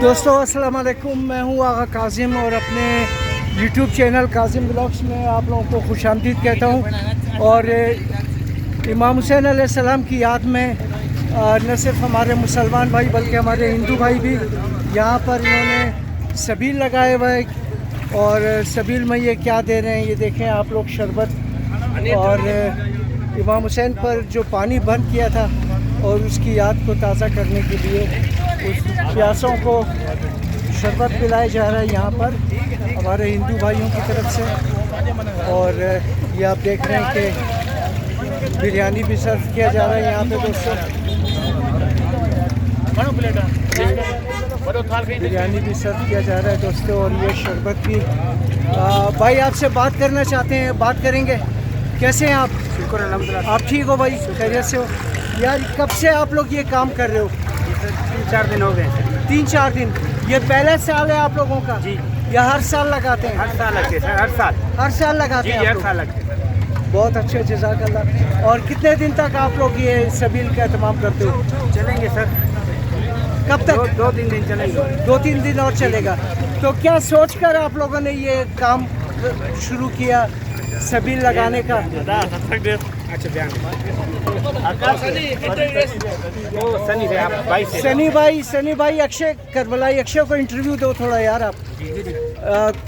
दोस्तों अस्सलाम वालेकुम, मैं हूँ आगा काजिम और अपने यूट्यूब चैनल काजिम ब्लॉग्स में आप लोगों को खुशामदीद कहता हूँ। और इमाम हुसैन अलैहिस्सलाम की याद में न सिर्फ हमारे मुसलमान भाई बल्कि हमारे हिंदू भाई भी यहाँ पर इन्होंने सबील लगाए हुए हैं। और सबील में ये क्या दे रहे हैं, ये देखें आप लोग, शरबत। और इमाम हुसैन पर जो पानी बंद किया था और उसकी याद को ताज़ा करने के लिए उस प्यासों को शरबत पिलाया जा रहा है यहाँ पर हमारे हिंदू भाइयों की तरफ से। और ये आप देख रहे हैं कि बिरयानी भी सर्व किया जा रहा है यहाँ पे दोस्तों। बिरयानी भी सर्व किया जा रहा है दोस्तों, और ये शरबत भी। भाई आपसे बात करना चाहते हैं, बात करेंगे। कैसे हैं आप? शुक्र अल्हम्दुलिल्लाह। आप ठीक हो भाई? खैरियत से हो? यार कब से आप लोग ये काम कर रहे हो? 3-4 दिन हो गए। 3-4 दिन। ये पहला साल है आप लोगों का? जी। या हर साल लगाते हैं? हर साल लगते सर, हर साल। हर साल लगाते हैं आप हर लोग? साल लगते। बहुत अच्छे, जज़ाकल्लाह। और कितने दिन तक आप लोग ये सबील का एहतमाम करते हो? चलेंगे सर। कब तक? 2-3 दिन चलेंगे। 2-3 दिन और चलेगा। तो क्या सोच कर आप लोगों ने ये काम शुरू किया सबील लगाने का? अच्छा ध्यान सनी भाई अक्षय करबलाई, अक्षय को इंटरव्यू दो थोड़ा यार आप।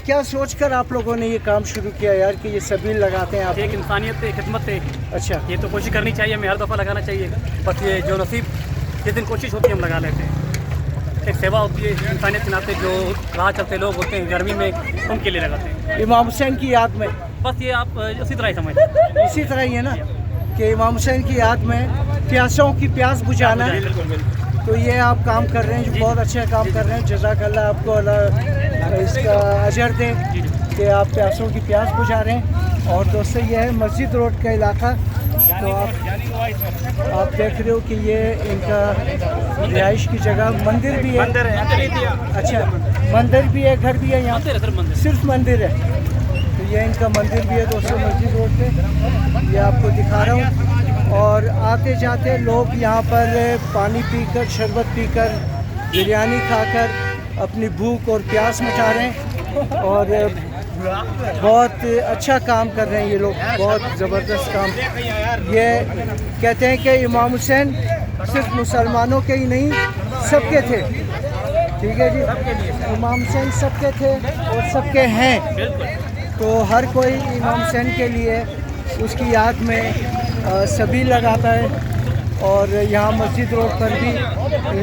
क्या सोचकर आप लोगों ने ये काम शुरू किया यार कि ये सबील लगाते हैं आप? एक इंसानियत है, खिदमत है। अच्छा, ये तो कोशिश करनी चाहिए, हमें हर दफ़ा लगाना चाहिए। बस ये जो नसीब जिस दिन कोशिश होती है हम लगा लेते हैं। एक सेवा होती है इंसानियत के नाते, जो राह चलते लोग होते हैं गर्मी में, उनके लिए लगाते हैं। इमाम हुसैन की याद में बस ये आप उसी तरह ही समझ। इसी तरह ही है ना कि इमाम हुसैन की याद में प्यासों की प्यास बुझाना। तो ये आप काम कर रहे हैं, जो बहुत अच्छा काम कर रहे हैं। जज़ाकल्लाह, आपको अल्लाह इसका अजर दे कि आप प्यासों की प्यास बुझा रहे हैं। और दोस्तों ये है मस्जिद रोड का इलाका। तो आप देख रहे हो कि ये इनका रिहाइश की जगह, मंदिर भी है। अच्छा, मंदिर भी है, घर भी है यहाँ? सिर्फ मंदिर है। तो ये इनका मंदिर भी है दोस्तों मस्जिद रोड पे, ये आपको दिखा रहा हूँ। और आते जाते लोग यहाँ पर पानी पीकर, शरबत पीकर, बिरयानी खाकर अपनी भूख और प्यास मिटा रहे हैं। और बहुत अच्छा काम कर रहे हैं ये लोग, बहुत ज़बरदस्त काम। ये कहते हैं कि इमाम हुसैन सिर्फ मुसलमानों के ही नहीं, सबके थे। ठीक है जी, इमाम हुसैन सबके थे और सबके हैं। तो हर कोई इमाम हुसैन के लिए उसकी याद में सबील लगाता है। और यहाँ मस्जिद रोड पर भी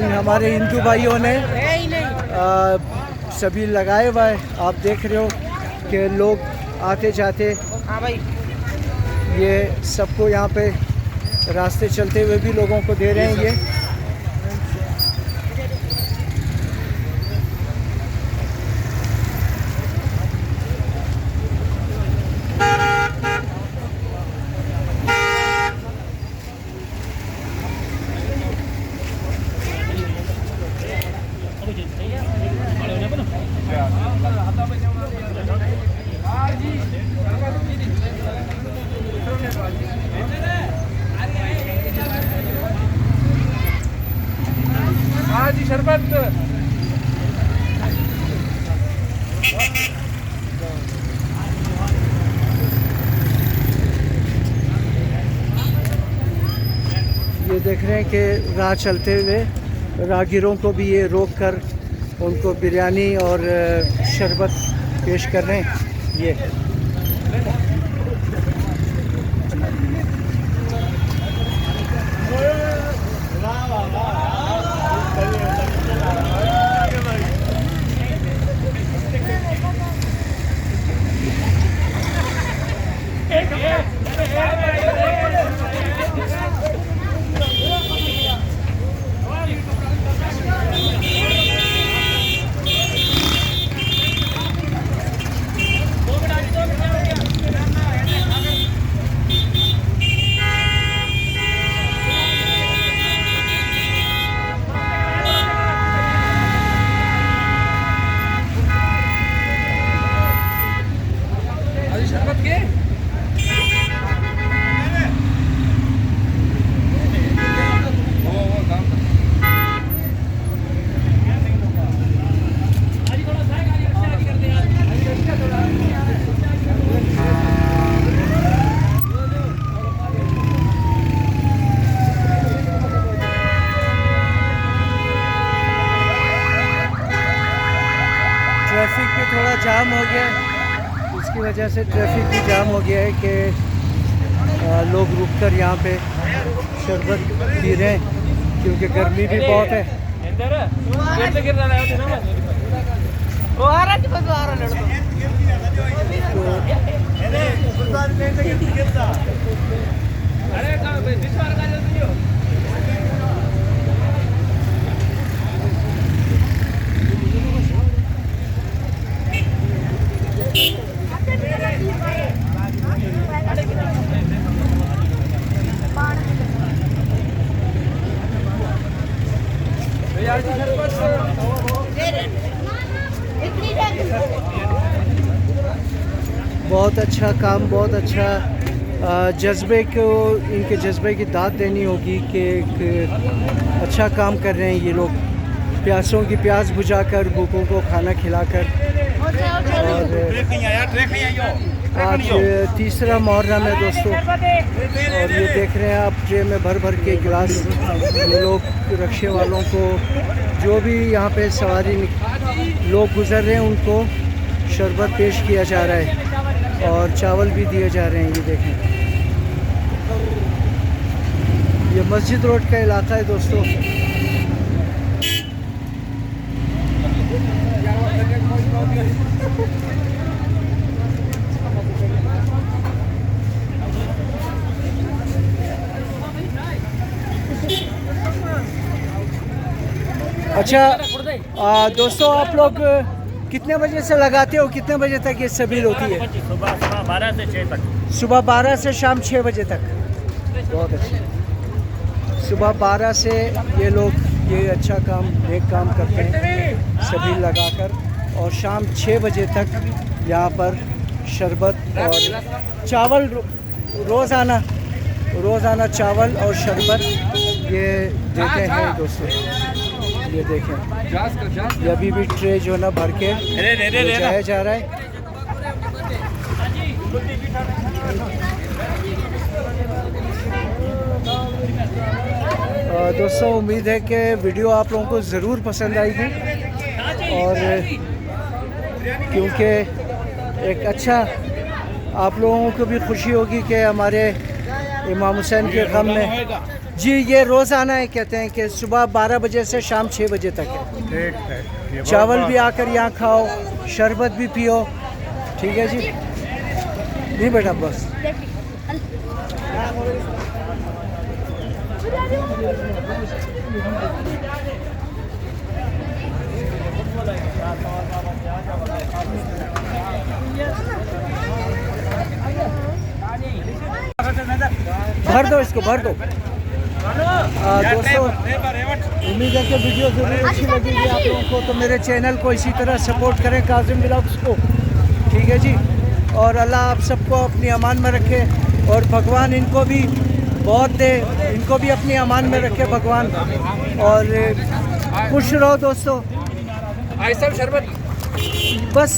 हमारे हिंदू भाइयों ने सबील लगाए हुआ है। आप देख रहे हो कि लोग आते जाते, ये सबको यहाँ पे रास्ते चलते हुए भी लोगों को दे रहे हैं ये। हाँ जी, शरबत। ये देख रहे हैं कि राह चलते हुए राहगीरों को भी ये रोक कर उनको बिरयानी और शरबत पेश कर रहे हैं ये। थोड़ा जाम हो गया है, इसकी वजह से ट्रैफिक भी जाम हो गया है कि लोग रुककर यहाँ पे शरबत पी रहे हैं क्योंकि गर्मी भी बहुत है। बहुत अच्छा काम, बहुत अच्छा जज्बे को, इनके जज्बे की दाद देनी होगी कि एक अच्छा काम कर रहे हैं ये लोग, प्यासों की प्यास बुझाकर, भूखों को खाना खिलाकर। और आज तीसरा मुहर्रम है दोस्तों, और ये देख रहे हैं आप ट्रे में भर भर के गिलास ये लोग रक्शे वालों को, जो भी यहाँ पे सवारी लोग गुजर रहे हैं उनको शरबत पेश किया जा रहा है और चावल भी दिए जा रहे हैं। ये देखें, ये मस्जिद रोड का इलाका है दोस्तों। अच्छा दोस्तों, आप लोग कितने बजे से लगाते हो, कितने बजे तक ये सबील होती है? सुबह 12 से 6 तक। सुबह 12 से शाम 6 बजे तक। बहुत अच्छा। सुबह 12 से ये लोग ये अच्छा काम, नेक काम करते हैं सबील लगाकर, और शाम 6 बजे तक यहाँ पर शरबत और चावल रोज़ाना चावल और शरबत ये देते हैं दोस्तों। ये देखें, ये अभी भी ट्रे जो है ना भर के जाया जा रहा है। दोस्तों उम्मीद है कि वीडियो आप लोगों को ज़रूर पसंद आएगी, और क्योंकि एक अच्छा आप लोगों को भी खुशी होगी कि हमारे इमाम हुसैन के गम में, जी ये रोज़ाना है, कहते हैं कि सुबह 12 बजे से शाम 6 बजे तक है। ठीक है, चावल भी आकर यहाँ खाओ, शरबत भी पियो, ठीक है जी। नहीं बेटा बस। भर दो इसको, भर दो। दोस्तों उम्मीद है कि वीडियो ज़रूर अच्छी लगेगी आप लोगों को, तो मेरे चैनल को इसी तरह सपोर्ट करें, काजिम व्लॉग्स को, ठीक है जी। और अल्लाह आप सबको अपनी अमान में रखे, और भगवान इनको भी बहुत दे, इनको भी अपनी अमान में रखे भगवान, और खुश रहो दोस्तों। शरबत बस